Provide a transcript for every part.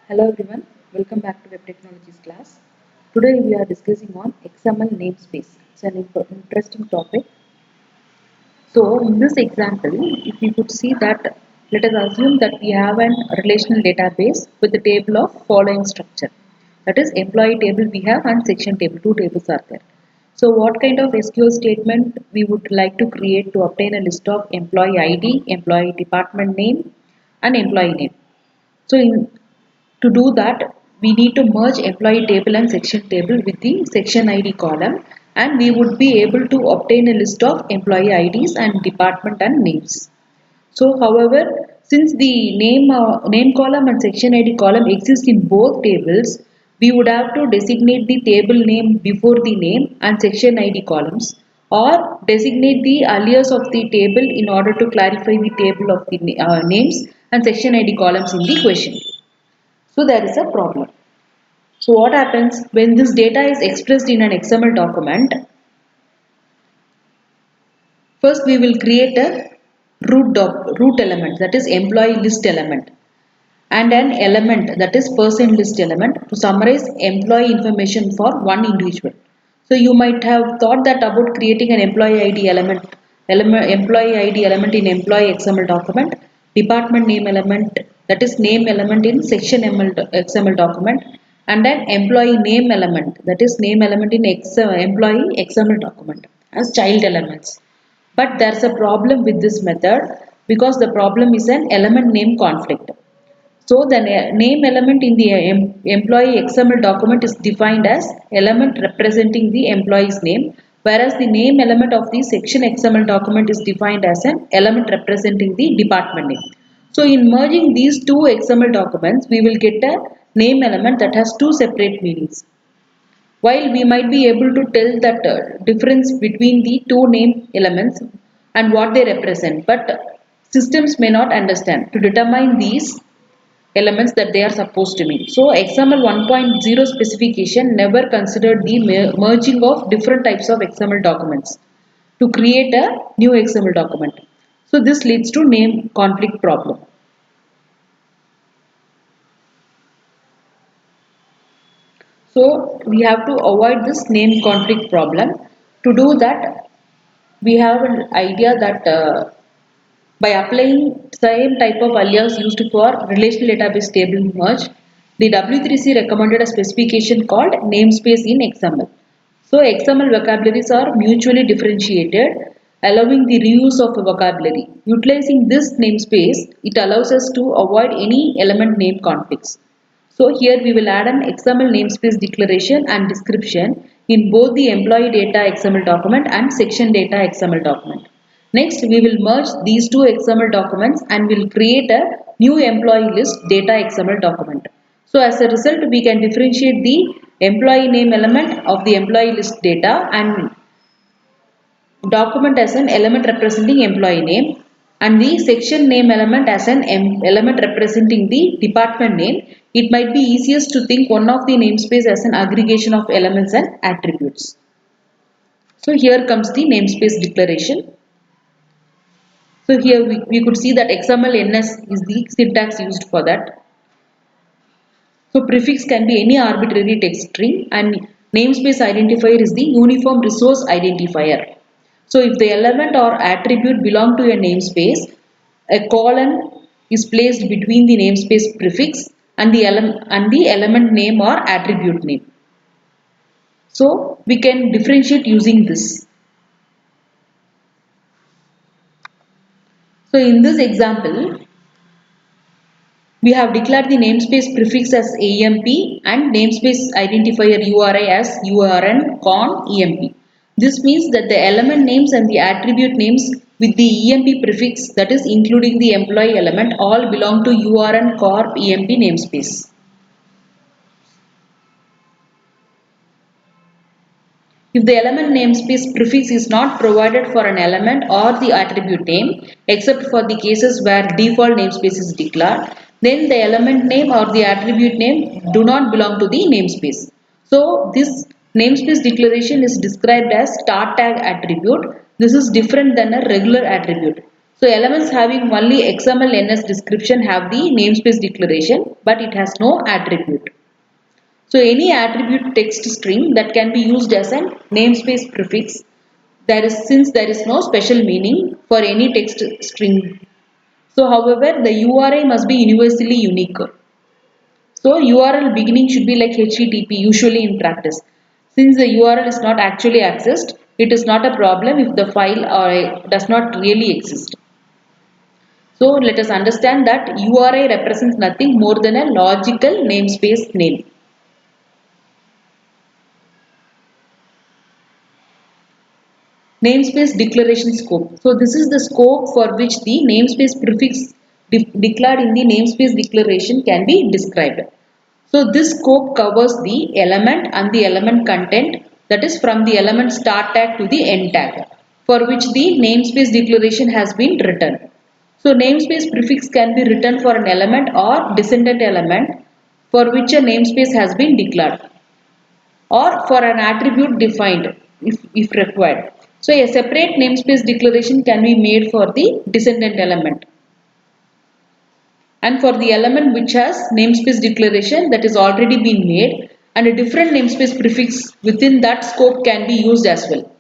Hello everyone, welcome back to Web Technologies class. Today we are discussing on XML namespace. It's an interesting topic. So in this example, if we could see that, let us assume that we have an relational database with a table of following structure. That is employee table we have and section table, two tables are there. So what kind of SQL statement we would like to create to obtain a list of employee ID, employee department name and employee name. To do that, we need to merge employee table and section table with the section ID column, and we would be able to obtain a list of employee IDs and department and names. So, however, since the name column and section ID column exist in both tables, we would have to designate the table name before the name and section ID columns, or designate the alias of the table in order to clarify the table of the names and section ID columns in the question. So there is a problem. So what happens when this data is expressed in an XML document? First we will create a root element, that is employee list element, and an element, that is person list element, to summarize employee information for one individual. So you might have thought that about creating an employee ID element in employee XML document, department name element, that is name element in section XML document, and an employee name element, that is name element in employee XML document as child elements. But there's a problem with this method because the problem is an element name conflict. So the name element in the employee XML document is defined as element representing the employee's name, whereas the name element of the section XML document is defined as an element representing the department name. So in merging these two XML documents, we will get a name element that has two separate meanings. While we might be able to tell that difference between the two name elements and what they represent, but systems may not understand to determine these elements that they are supposed to mean. So XML 1.0 specification never considered the merging of different types of XML documents to create a new XML document. So this leads to name conflict problem. So we have to avoid this name conflict problem. To do that, we have an idea that by applying same type of alias used for relational database table merge, the W3C recommended a specification called namespace in XML. So XML vocabularies are mutually differentiated, allowing the reuse of a vocabulary. Utilizing this namespace, it allows us to avoid any element name conflicts. So here we will add an XML namespace declaration and description in both the employee data XML document and section data XML document. Next, we will merge these two XML documents and will create a new employee list data XML document. So as a result, we can differentiate the employee name element of the employee list data and document as an element representing employee name, and the section name element as an element representing the department name. It might be easiest to think one of the namespace as an aggregation of elements and attributes. So here comes the namespace declaration. So here we could see that XML NS is the syntax used for that. So prefix can be any arbitrary text string, and namespace identifier is the uniform resource identifier. So if the element or attribute belong to a namespace, a colon is placed between the namespace prefix and the element name or attribute name. So we can differentiate using this. So in this example, we have declared the namespace prefix as AMP and namespace identifier URI as URN con EMP. This means that the element names and the attribute names with the EMP prefix, that is including the employee element, all belong to URN corp EMP namespace. If the element namespace prefix is not provided for an element or the attribute name, except for the cases where default namespace is declared, then the element name or the attribute name do not belong to the namespace. So this namespace declaration is described as start tag attribute. This is different than a regular attribute. So elements having only XML NS description have the namespace declaration, but it has no attribute. So any attribute text string that can be used as a namespace prefix, since there is no special meaning for any text string. So however, the URI must be universally unique. So URL beginning should be like HTTP usually in practice. Since the URL is not actually accessed, it is not a problem if the file does not really exist. So let us understand that URI represents nothing more than a logical namespace name. Namespace declaration scope. So this is the scope for which the namespace prefix declared in the namespace declaration can be described. So this scope covers the element and the element content, that is from the element start tag to the end tag, for which the namespace declaration has been written. So namespace prefix can be written for an element or descendant element for which a namespace has been declared, or for an attribute defined if required. So a separate namespace declaration can be made for the descendant element, and for the element which has namespace declaration that is already been made, and a different namespace prefix within that scope can be used as well.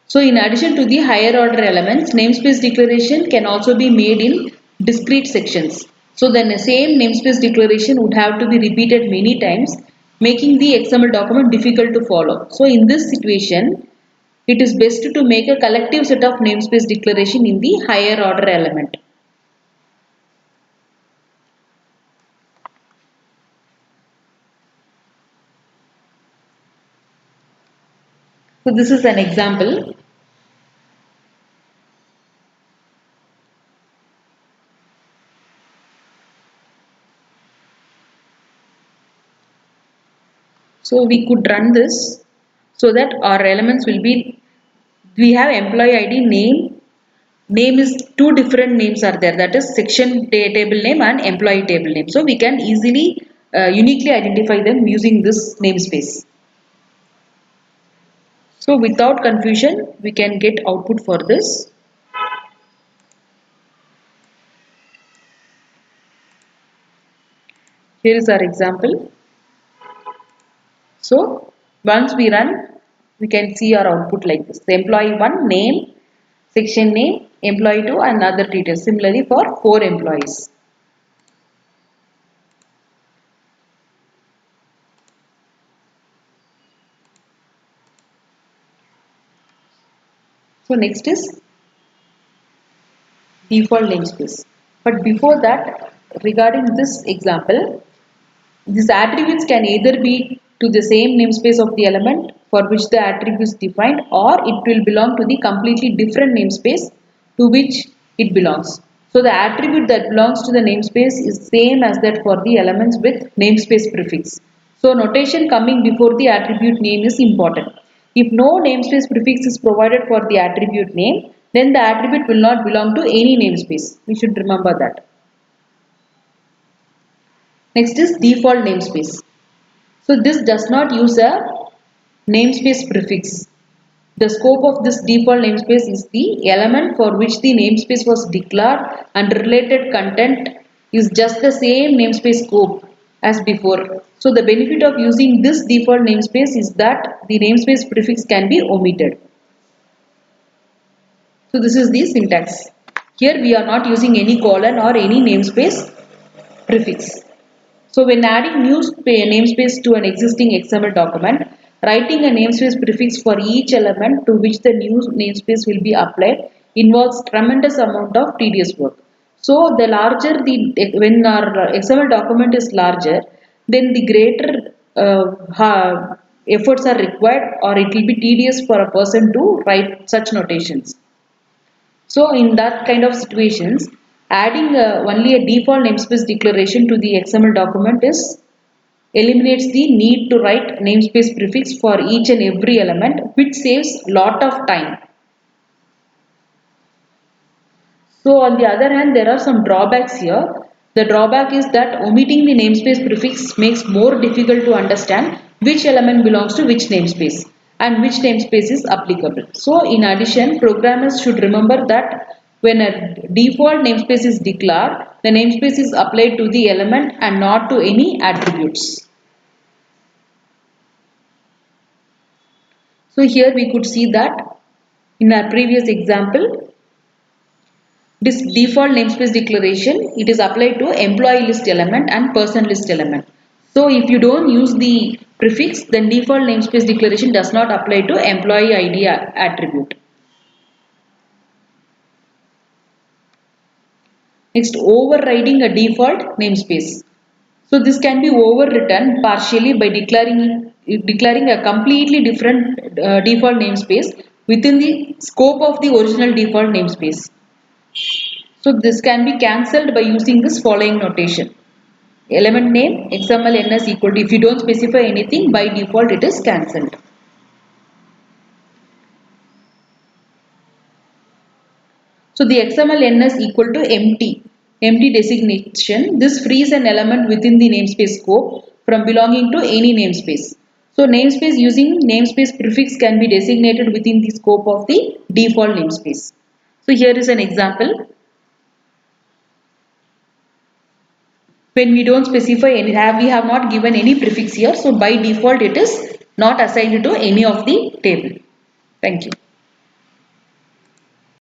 So in addition to the higher order elements, namespace declaration can also be made in discrete sections. So then the same namespace declaration would have to be repeated many times, making the XML document difficult to follow. So in this situation, it is best to make a collective set of namespace declaration in the higher order element. So this is an example. So we could run this so that our elements will be, we have employee ID name is two different names are there, that is section table name and employee table name. So we can easily uniquely identify them using this namespace. So without confusion we can get output for this. Here is our example. So once we run, we can see our output like this. The employee 1 name, section name, employee 2 and other details. Similarly for 4 employees. So next is default namespace. But before that, regarding this example, these attributes can either be to the same namespace of the element for which the attribute is defined, or it will belong to the completely different namespace to which it belongs. So the attribute that belongs to the namespace is same as that for the elements with namespace prefix. So notation coming before the attribute name is important. If no namespace prefix is provided for the attribute name, then the attribute will not belong to any namespace. We should remember that. Next is default namespace. So this does not use a namespace prefix. The scope of this default namespace is the element for which the namespace was declared, and related content is just the same namespace scope as before. So the benefit of using this default namespace is that the namespace prefix can be omitted. So this is the syntax. Here we are not using any colon or any namespace prefix. So when adding new namespace to an existing XML document, writing a namespace prefix for each element to which the new namespace will be applied involves tremendous amount of tedious work. So the larger when our XML document is larger, then the greater efforts are required, or it will be tedious for a person to write such notations. So in that kind of situations, adding only a default namespace declaration to the XML document eliminates the need to write namespace prefix for each and every element, which saves lot of time. So on the other hand, there are some drawbacks here. The drawback is that omitting the namespace prefix makes more difficult to understand which element belongs to which namespace. and which namespace is applicable. So in addition, programmers should remember that when a default namespace is declared, the namespace is applied to the element and not to any attributes. So here we could see that in our previous example, this default namespace declaration, it is applied to employee list element and person list element. So if you don't use the prefix, then default namespace declaration does not apply to employee ID attribute. Next, overriding a default namespace. So this can be overwritten partially by declaring a completely different default namespace within the scope of the original default namespace. So this can be cancelled by using this following notation. Element name XML equal to, if you don't specify anything, by default it is cancelled. So the XML equal to empty designation. This frees an element within the namespace scope from belonging to any namespace. So namespace using namespace prefix can be designated within the scope of the default namespace. So here is an example. When we don't specify any, we have not given any prefix here, so by default it is not assigned to any of the table. Thank you.